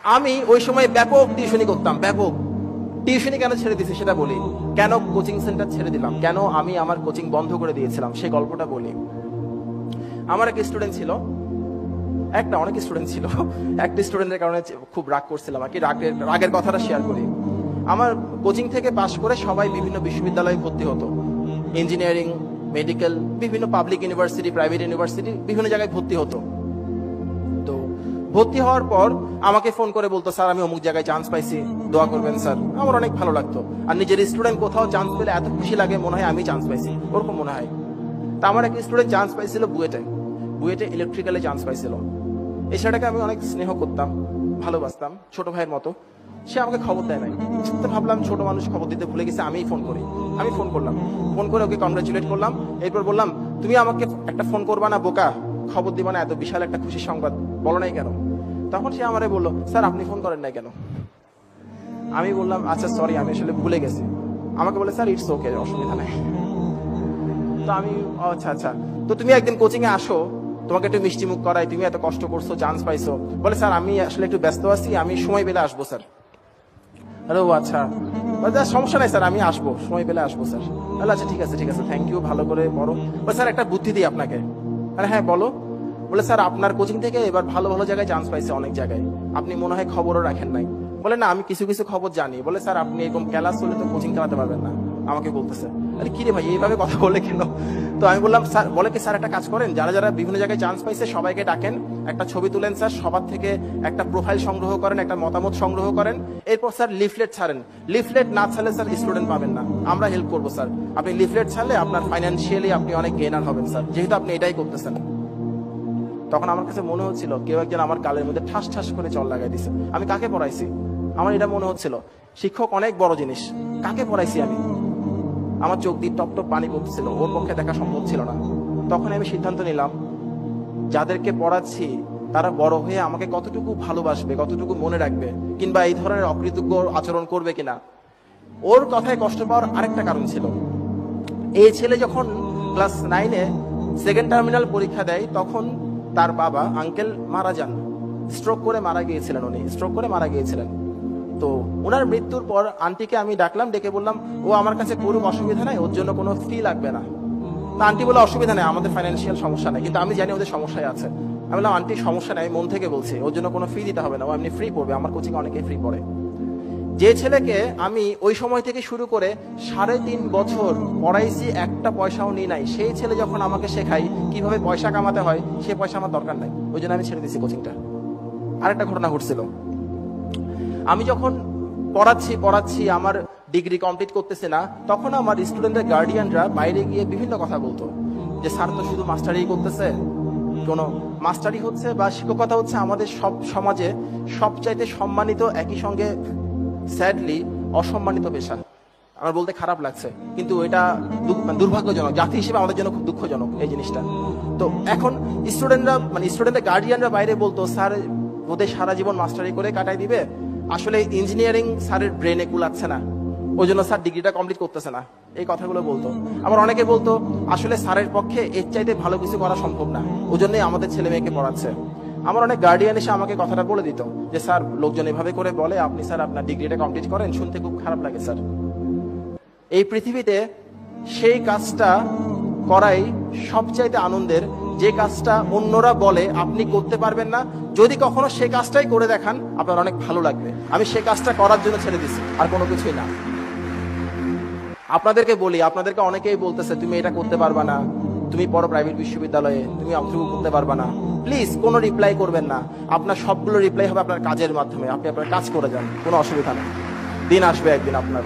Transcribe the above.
আমি ওই সময় ব্যাপক টিউশনি করতাম, ব্যাপক টিউশনি। কেন ছেড়ে দিয়েছি সেটা বলি, কেন কোচিং সেন্টার ছেড়ে দিলাম, কেন আমি আমার কোচিং বন্ধ করে দিয়েছিলাম সেই গল্পটা বলি। আমার এক স্টুডেন্ট ছিল, একটা অনেক স্টুডেন্ট ছিল, একটা স্টুডেন্টের কারণে খুব রাগ করছিলাম আর কি। রাগের কথাটা শেয়ার করি। আমার কোচিং থেকে পাশ করে সবাই বিভিন্ন বিশ্ববিদ্যালয়ে ভর্তি হতো, ইঞ্জিনিয়ারিং, মেডিকেল, বিভিন্ন পাবলিক ইউনিভার্সিটি, প্রাইভেট ইউনিভার্সিটি, বিভিন্ন জায়গায় ভর্তি হতো। তো ভর্তি হওয়ার পর আমাকে ফোন করে বলতো, স্যার আমি অমুক জায়গায় চান্স পাইছি, দোয়া করবেন স্যার। আমার অনেক ভালো লাগতো। আর নিজের স্টুডেন্ট কোথাও চান্স পেলে এত খুশি লাগে, মনে হয় আমি চান্স পাইছি, ওরকম মনে হয়। তা আমার এক স্টুডেন্ট চান্স পাইছিল বুয়েটে, বুয়েটে ইলেকট্রিক্যালে চান্স পাইছিল। এই ছেলেটাকে আমি অনেক স্নেহ করতাম, ভালোবাসতাম, ছোট ভাইয়ের মতো। সে আমাকে খবর দেয় নাই। তো ভাবলাম ছোট মানুষ খবর দিতে ভুলে গেছে, আমিই ফোন করি। আমি ফোন করলাম, ফোন করে ওকে কংগ্রাচুলেট করলাম। এরপর বললাম, তুমি আমাকে একটা ফোন করবা না বোকা, খবর দিবা না, এত বিশাল একটা খুশির সংবাদ বলো নাই কেন? তখন সে আমারে বললো, স্যার আপনি ফোন করেন নাই কেন? আমি বললাম, আচ্ছা সরি, আমি আসলে ভুলে গেছি। আমাকে বলে, স্যার ইটস ওকে, অসুবিধা নাই। তো আমি, আচ্ছা আচ্ছা, তো তুমি একদিন কোচিং এ আসো, তোমাকে একটু মিষ্টি মুখ করাই, তুমি এত কষ্ট করছো, চান্স পাইছো। বলে, স্যার আমি আসলে একটু ব্যস্ত আছি, আমি সময় পেলে আসবো স্যার। আরে ও আচ্ছা, সমস্যা নাই স্যার, আমি আসবো, সময় পেলে আসবো স্যার। তাহলে আচ্ছা ঠিক আছে ঠিক আছে, থ্যাংক ইউ, ভালো করে পড়ো। বলে, স্যার একটা বুদ্ধি দিই আপনাকে। আরে হ্যাঁ বলো। বলে, স্যার আপনার কোচিং থেকে এবার ভালো ভালো জায়গায় চান্স পাইছে, অনেক জায়গায়, আপনি মনে হয় খবরও রাখেন নাই। বলে, না আমি কিছু কিছু খবর জানি। বলে, স্যার আপনি এরকম ক্লাস হলে তো কোচিং চালাতে পারবেন না, আমাকে বলতেছে। আরে কি রে ভাই, এইভাবে কথা বলে কেন? তো আমি বললাম, স্যার বলে কি, স্যার একটা কাজ করেন, যারা যারা বিভিন্ন জায়গায় চান্স পাইছে সবাইকে ডাকেন, একটা ছবি তুলেন স্যার, সবার থেকে একটা প্রোফাইল সংগ্রহ করেন, একটা মতামত সংগ্রহ করেন। এরপর স্যার লিফলেট ছাড়েন। লিফলেট না ছাড়লে স্যার স্টুডেন্ট পাবেন না, আমরা হেল্প করবো স্যার। আপনি লিফলেট ছাড়লে আপনার ফাইন্যান্সিয়ালি আপনি অনেক গেনার হবেন স্যার, যেহেতু আপনি এটাই করতেছেন। তখন আমার কাছে মনে হচ্ছিল কেউ একজন আমার গালের মধ্যে ঠাস ঠাস করে জল লাগাই দিছে। আমি কাকে পড়াইছি? আমার এটা মনে হচ্ছিল শিক্ষক অনেক বড় জিনিস, কাকে পড়াইছি আমি? আমার চোখ দিয়ে টপ টপ পানি পড়ছিল, ওর পক্ষে দেখা সম্ভব ছিল না। তখন আমি সিদ্ধান্ত নিলাম, যাদেরকে পড়াচ্ছি তারা বড় হয়ে আমাকে কতটুকু ভালোবাসবে, কতটুকু মনে রাখবে, কিংবা এই ধরনের অকৃতজ্ঞ আচরণ করবে কিনা। ওর কথায় কষ্ট পাওয়ার আরেকটা কারণ ছিল, এই ছেলে যখন ক্লাস 9-এ সেকেন্ড টার্মিনাল পরীক্ষা দেয়, তখন তার বাবা আঙ্কেল মারা যান, স্ট্রোক করে মারা গিয়েছিলেন, উনি স্ট্রোক করে মারা গিয়েছিলেন। তো ওনার মৃত্যুর পর আন্টিকে আমি ডাকলাম, ডেকে বললাম, ও আমার কাছে করুক, অসুবিধা নাই, ওর জন্য কোনো ফি লাগবে না। তা আন্টি বলে, অসুবিধা নেই, আমাদের ফাইন্যান্সিয়াল সমস্যা নেই, কিন্তু আমি জানি ওদের সমস্যায় আছে। আমি বললাম, আন্টি সমস্যা নেই, মন থেকে বলছি, ওর জন্য কোনো ফি দিতে হবে না, ও এমনি ফ্রি পড়বে, আমার কোচিং অনেকেই ফ্রি পড়ে। যে ছেলেকে আমি ওই সময় থেকে শুরু করে 3.5 বছর পড়াইছি, একটা পয়সাও নিই নাই, সেই ছেলে যখন আমাকে শেখাই কিভাবে পয়সা কামাতে হয়, সে পয়সা আমার দরকার নাই, ওই জন্য আমি ছেড়ে দিয়েছি কোচিংটা। আরেকটা ঘটনা ঘটছিল, আমি যখন পড়াচ্ছি পড়াচ্ছি আমার ডিগ্রি কমপ্লিট করতেছে না, তখন আমার স্টুডেন্টের গার্ডিয়ানরা বাইরে গিয়ে বিভিন্ন কথা বলতো, যে স্যার তো শুধু মাস্টারি করতেছে, কোনো মাস্টারি হচ্ছে বা শিক্ষকতা হচ্ছে আমাদের সব সমাজে সবচাইতে সম্মানিত, একই সঙ্গে স্যাডলি অসম্মানিত পেশা। আমার বলতে খারাপ লাগছে, কিন্তু এটা দুর্ভাগ্যজনক, জাতি হিসেবে আমাদের জন্য খুব দুঃখজনক এই জিনিসটা। তো এখন স্টুডেন্টের গার্ডিয়ানরা বাইরে বলতো, স্যার ওদের সারা জীবন মাস্টারি করে কাটাই দিবে, আসলে ইঞ্জিনিয়ারিং স্যারের ব্রেনে কুলাচ্ছে না, ওই জন্য স্যার ডিগ্রিটা কমপ্লিট করতেছে না, এই কথাগুলো বলতো। আবার অনেকে বলতো, আসলে স্যারের পক্ষে এর চাইতে ভালো কিছু করা সম্ভব না, ওই জন্যই আমাদের ছেলে মেয়েকে পড়াচ্ছে। আমার অনেক গার্ডিয়ান এসে আমাকে কথাটা বলে দিত, যে স্যার লোকজন এভাবে করে বলে, আপনি স্যার আপনার ডিগ্রিটা কমপ্লিট করেন, শুনতে খুব খারাপ লাগে স্যার। এই পৃথিবীতে সেই কাজটা করাই সবচাইতে আনন্দের, যে কাজটা অন্যরা বলে আপনি করতে পারবেন না, যদি কখনো সেই কাজটাই করে দেখান আপনার অনেক ভালো লাগবে। আমি সেই কাজটা করার জন্য ছেড়ে দিছি, আর কোনো কিছুই না। আপনাদেরকে বলি, আপনাদেরকে অনেকেই বলতেছে তুমি এটা করতে পারবা না, তুমি পড়ো প্রাইভেট বিশ্ববিদ্যালয়ে, তুমি অংশগ্রহণ করতে পারবা না। প্লিজ কোনো রিপ্লাই করবেন না, আপনার সবগুলো রিপ্লাই হবে আপনার কাজের মাধ্যমে, আপনি আপনার কাজ করে যান, কোনো অসুবিধা নেই, দিন আসবে একদিন আপনার।